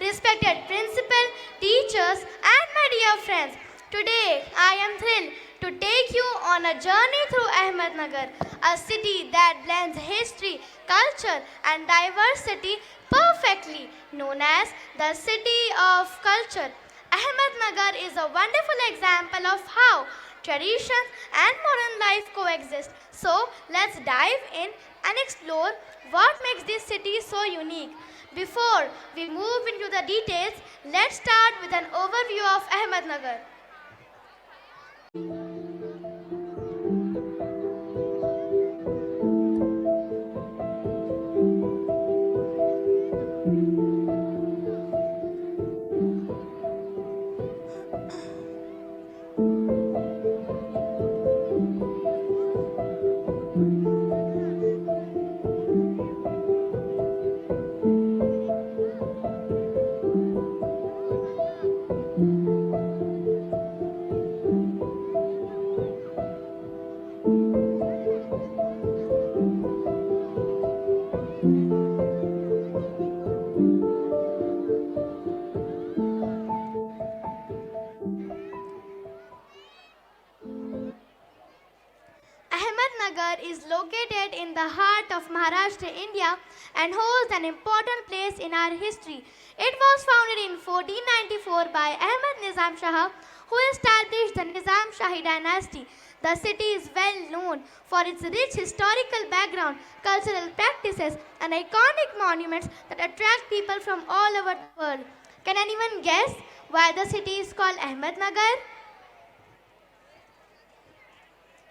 respected principal, teachers and my dear friends. Today I am thrilled to take you on a journey through Ahmednagar, a city that blends history, culture and diversity perfectly, known as the City of Culture. Ahmednagar is a wonderful example of how tradition and modern life coexist. So let's dive in and explore what makes this city so unique. Before we move into the details, let's start with an overview of Ahmednagar. Ahmednagar is located in the heart of Maharashtra, India and holds an important place in our history. It was founded in 1494 by Ahmed Nizam Shah, who established the Nizam Shahi dynasty. The city is well known for its rich historical background, cultural practices and iconic monuments that attract people from all over the world. Can anyone guess why the city is called Ahmednagar?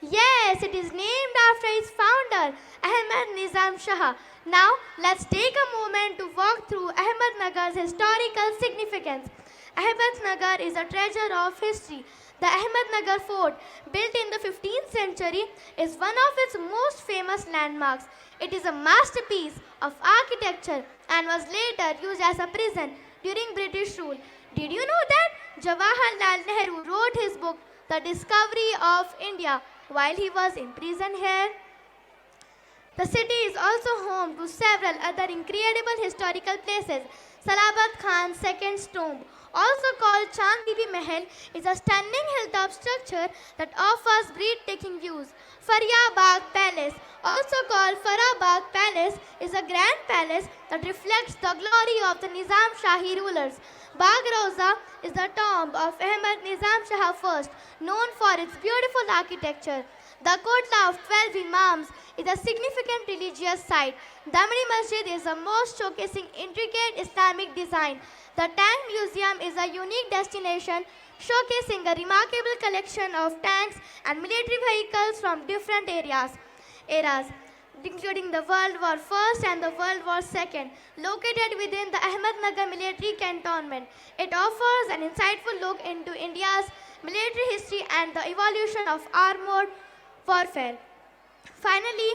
Yes, it is named after its founder, Ahmed Nizam Shah. Now, let's take a moment to walk through Ahmednagar's historical significance. Ahmednagar is a treasure of history. The Ahmednagar fort, built in the 15th century, is one of its most famous landmarks. It is a masterpiece of architecture and was later used as a prison during British rule. Did you know that Jawaharlal Nehru wrote his book, The Discovery of India, while he was in prison here? The city is also home to several other incredible historical places. Salabat Khan's second tomb, also called Chand Bibi Mahal, is a stunning hilltop structure that offers breathtaking views. Faryabad Palace, also called Farabad Palace, is a grand palace that reflects the glory of the Nizam Shahi rulers. Bagh Rosa is the tomb of Ahmed Nizam Shah I, known for its beautiful architecture. The Kotla of 12 Imams is a significant religious site. Damri Masjid is the most showcasing intricate Islamic design. The Tank Museum is a unique destination showcasing a remarkable collection of tanks and military vehicles from different eras, including the World War I and the World War II, located within the Ahmednagar military cantonment. It offers an insightful look into India's military history and the evolution of armored warfare. Finally,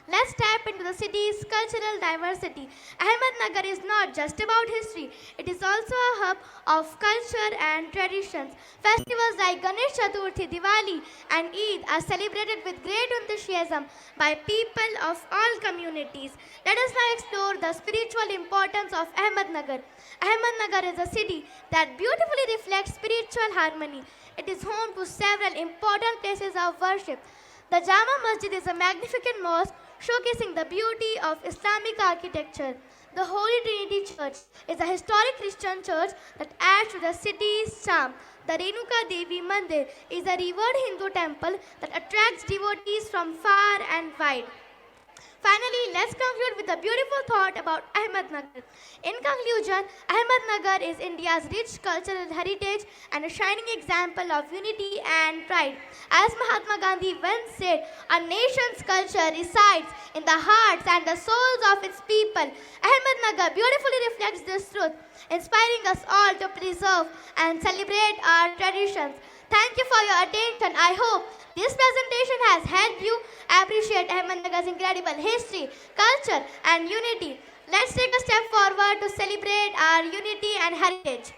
let's tap into the city's cultural diversity. Ahmednagar is not just about history, it is also a hub of culture and traditions. Festivals like Ganesh Chaturthi, Diwali, and Eid are celebrated with great enthusiasm by people of all communities. Let us now explore the spiritual importance of Ahmednagar. Ahmednagar is a city that beautifully reflects spiritual harmony. It is home to several important places of worship. The Jama Masjid is a magnificent mosque showcasing the beauty of Islamic architecture. The Holy Trinity Church is a historic Christian church that adds to the city's charm. The Renuka Devi Mandir is a revered Hindu temple that attracts devotees from far and wide. Finally, let's conclude with a beautiful thought about Ahmednagar. In conclusion, Ahmednagar is India's rich cultural heritage and a shining example of unity and pride. As Mahatma Gandhi once said, a nation's culture resides in the hearts and the souls of its people. Ahmednagar beautifully reflects this truth, inspiring us all to preserve and celebrate our traditions. Thank you for your attention. I hope this presentation has helped you appreciate Ahmednagar's incredible history, culture and unity. Let's take a step forward to celebrate our unity and heritage.